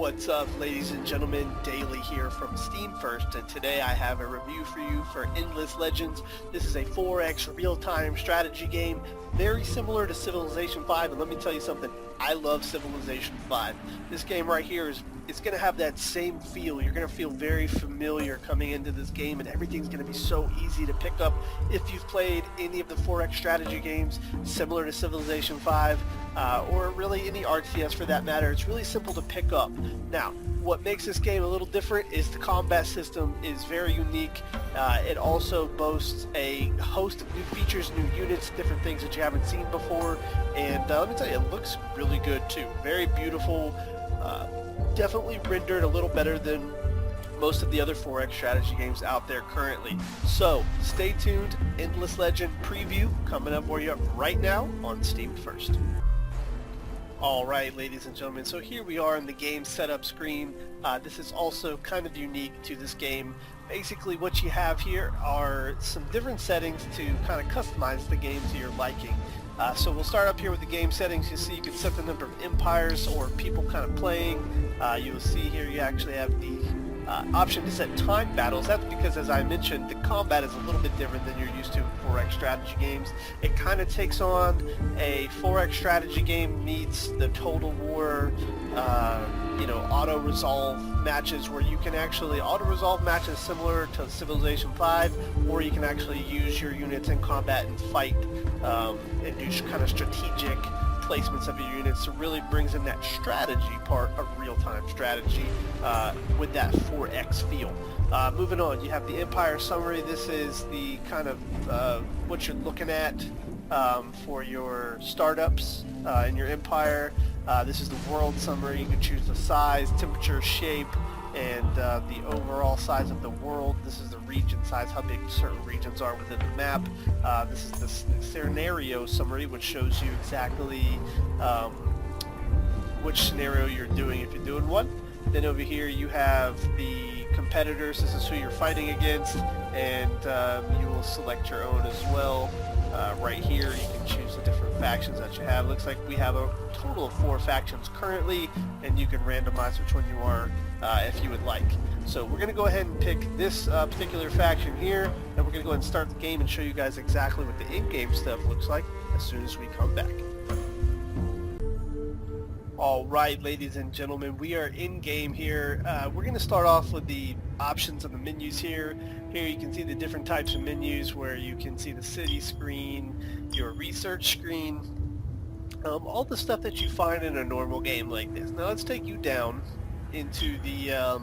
What's up, ladies and gentlemen? Daley here from Steam First, and today I have a review for you for Endless Legends. This is a 4X real-time strategy game, very similar to Civilization 5, and let me tell you something, I love Civilization 5. This game right here it's going to have that same feel. You're going to feel very familiar coming into this game, and everything's going to be so easy to pick up if you've played any of the 4X strategy games similar to Civilization 5, or really any RTS for that matter. It's really simple to pick up. Now, what makes this game a little different is the combat system is very unique. It also boasts a host of new features, new units, different things that you haven't seen before, and let me tell you, it looks really good too. Very beautiful, definitely rendered a little better than most of the other 4X strategy games out there currently. So stay tuned, Endless Legend preview coming up for you right now on Steam First. Alright, ladies and gentlemen, so here we are in the game setup screen. This is also kind of unique to this game. Basically what you have here are some different settings to kind of customize the game to your liking. So we'll start up here with the game settings. You see you can set the number of empires or people kind of playing. You'll see here you actually have the option to set time battles. That's because, as I mentioned, the combat is a little bit different than you're used to in 4X strategy games. It kind of takes on a 4X strategy game meets the Total War, auto-resolve matches, where you can actually auto-resolve matches similar to Civilization 5, or you can actually use your units in combat and fight and do kind of strategic placements of your units. So really brings in that strategy part of real-time strategy with that 4X feel. Moving on, you have the Empire Summary. This is the kind of what you're looking at for your startups in your empire. This is the World Summary. You can choose the size, temperature, shape, and the overall size of the world. This is the region size, how big certain regions are within the map. This is the scenario summary, which shows you exactly which scenario you're doing if you're doing one. Then over here you have the competitors. This is who you're fighting against, and you will select your own as well. Right here you can choose the different factions that you have. Looks like we have a total of 4 factions currently, and you can randomize which one you are if you would like. So we're going to go ahead and pick this particular faction here, and we're going to go ahead and start the game and show you guys exactly what the in-game stuff looks like as soon as we come back. Alright, ladies and gentlemen, we are in-game here. We're going to start off with the options on the menus here. Here you can see the different types of menus where you can see the city screen, your research screen, all the stuff that you find in a normal game like this. Now let's take you down into the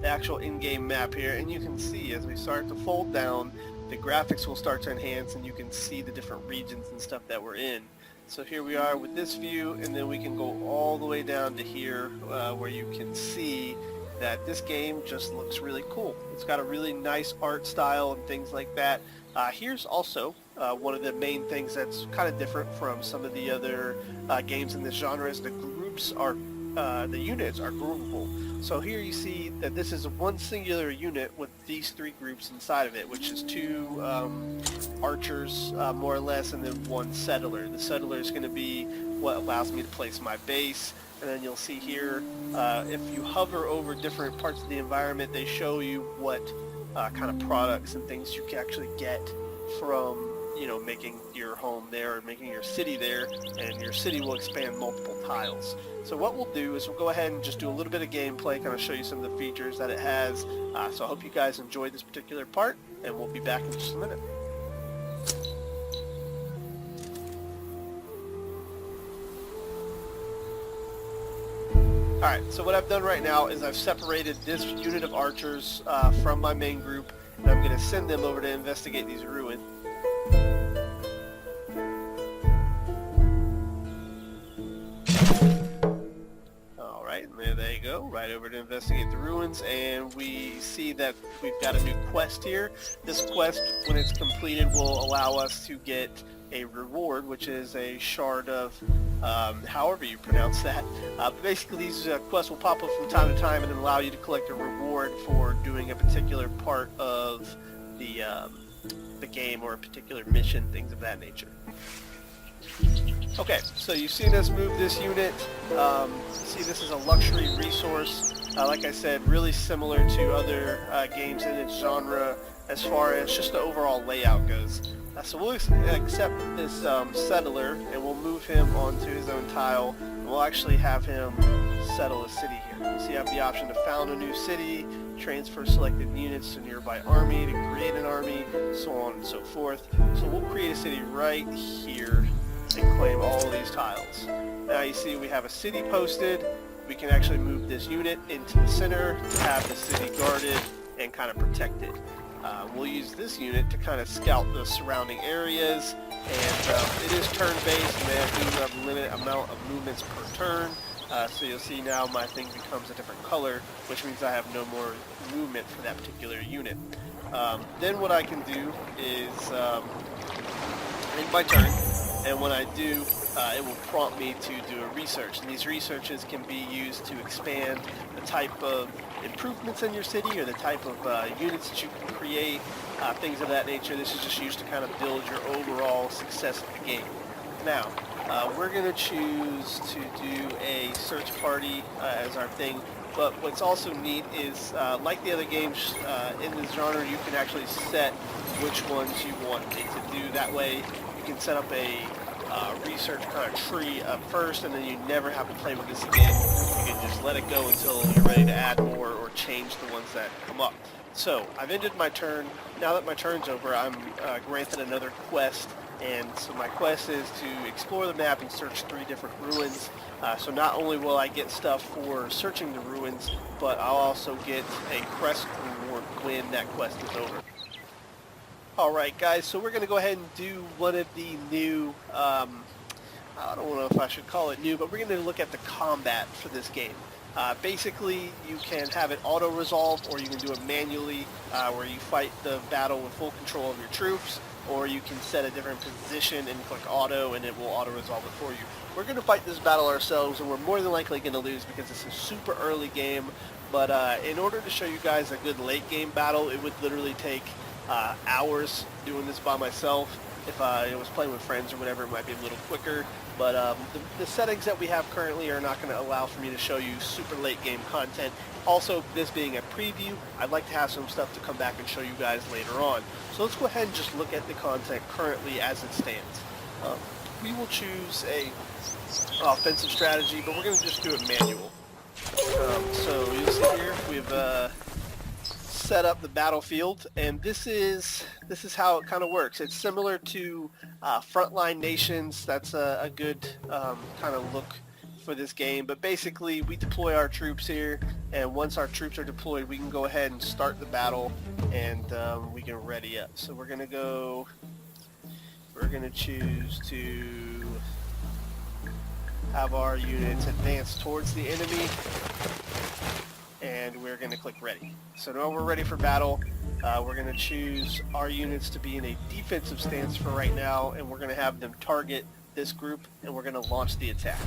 actual in-game map here, and you can see as we start to fold down, the graphics will start to enhance and you can see the different regions and stuff that we're in. So here we are with this view, and then we can go all the way down to here where you can see that this game just looks really cool. It's got a really nice art style and things like that. Here's also one of the main things that's kind of different from some of the other games in this genre is the groups are, the units are groupable. So here you see that this is one singular unit with these 3 groups inside of it, which is 2 archers more or less, and then 1 settler. The settler is going to be what allows me to place my base. And then you'll see here, if you hover over different parts of the environment, they show you what kind of products and things you can actually get from, making your home there or making your city there, and your city will expand multiple tiles. So what we'll do is we'll go ahead and just do a little bit of gameplay, kind of show you some of the features that it has. So I hope you guys enjoyed this particular part, and we'll be back in just a minute. Alright, so what I've done right now is I've separated this unit of archers from my main group, and I'm going to send them over to investigate these ruins. Alright, and there they go, right over to investigate the ruins, and we see that we've got a new quest here. This quest, when it's completed, will allow us to get a reward, which is a shard of however you pronounce that. Basically these quests will pop up from time to time and then allow you to collect a reward for doing a particular part of the game or a particular mission, things of that nature. Okay, so you've seen us move this unit. See, this is a luxury resource. Like I said, really similar to other games in its genre as far as just the overall layout goes. So we'll accept this settler, and we'll move him onto his own tile, and we'll actually have him settle a city here. So you have the option to found a new city, transfer selected units to nearby army, to create an army, so on and so forth. So we'll create a city right here and claim all of these tiles. Now you see we have a city posted. We can actually move this unit into the center to have the city guarded and kind of protected. We'll use this unit to kind of scout the surrounding areas, and it is turn-based, and they do have a limited amount of movements per turn. So you'll see now my thing becomes a different color, which means I have no more movement for that particular unit. Then what I can do is make my turn, and when I do, it will prompt me to do a research. And these researches can be used to expand the type of improvements in your city or the type of units that you can create, things of that nature. This is just used to kind of build your overall success of the game. Now, we're going to choose to do a search party as our thing. But what's also neat is, like the other games in this genre, you can actually set which ones you want it to do. That way, you can set up a research kind of tree up first, and then you never have to play with this again. You can just let it go until you're ready to add more or change the ones that come up. So, I've ended my turn. Now that my turn's over, I'm granted another quest. And so my quest is to explore the map and search 3 different ruins. So not only will I get stuff for searching the ruins, but I'll also get a crest reward when that quest is over. Alright guys, so we're going to go ahead and do one of the new, I don't know if I should call it new, but we're going to look at the combat for this game. Basically, you can have it auto-resolve, or you can do it manually, where you fight the battle with full control of your troops, or you can set a different position and click auto, and it will auto-resolve it for you. We're going to fight this battle ourselves, and we're more than likely going to lose because it's a super early game, but in order to show you guys a good late-game battle, it would literally take hours doing this by myself. If I was playing with friends or whatever, it might be a little quicker. But the settings that we have currently are not going to allow for me to show you super late game content. Also, this being a preview, I'd like to have some stuff to come back and show you guys later on. So let's go ahead and just look at the content currently as it stands. We will choose a offensive strategy, but we're going to just do it manual. So you'll see here we've set up the battlefield, and this is how it kind of works. It's similar to Frontline Nations. That's a good kind of look for this game, but basically we deploy our troops here, and once our troops are deployed, we can go ahead and start the battle, and we can ready up. So we're gonna choose to have our units advance towards the enemy, and we're going to click ready. So now we're ready for battle. We're going to choose our units to be in a defensive stance for right now, and we're going to have them target this group, and we're going to launch the attack.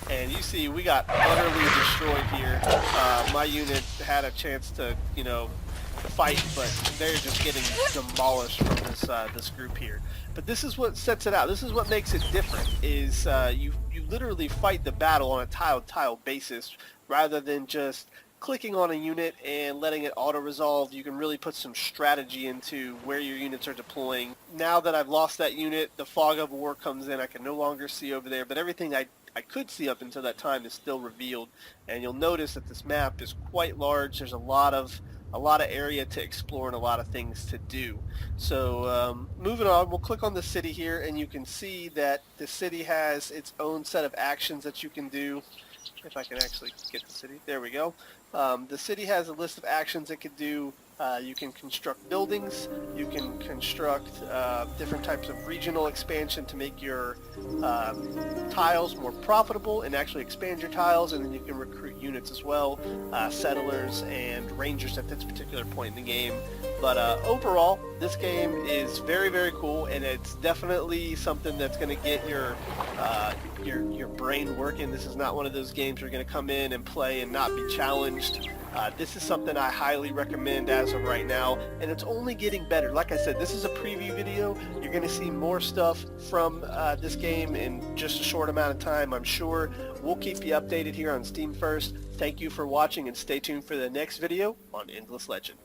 And you see we got utterly destroyed here. My unit had a chance to, fight, but they're just getting demolished from this group here. But this is what sets it out. This is what makes it different, is you literally fight the battle on a tile-to-tile basis rather than just clicking on a unit and letting it auto-resolve. You can really put some strategy into where your units are deploying. Now that I've lost that unit, the fog of war comes in. I can no longer see over there, but everything I could see up until that time is still revealed. And you'll notice that this map is quite large. There's a lot of area to explore and a lot of things to do. So moving on, we'll click on the city here, and you can see that the city has its own set of actions that you can do. If I can actually get the city, there we go. The city has a list of actions it could do. You can construct buildings, you can construct different types of regional expansion to make your tiles more profitable and actually expand your tiles, and then you can recruit units as well, settlers and rangers at this particular point in the game. But overall, this game is very, very cool, and it's definitely something that's going to get your your brain working. This is not one of those games you're going to come in and play and not be challenged. This is something I highly recommend as of right now, and it's only getting better. Like I said, this is a preview video. You're going to see more stuff from this game in just a short amount of time, I'm sure. We'll keep you updated here on Steam First. Thank you for watching, and stay tuned for the next video on Endless Legend.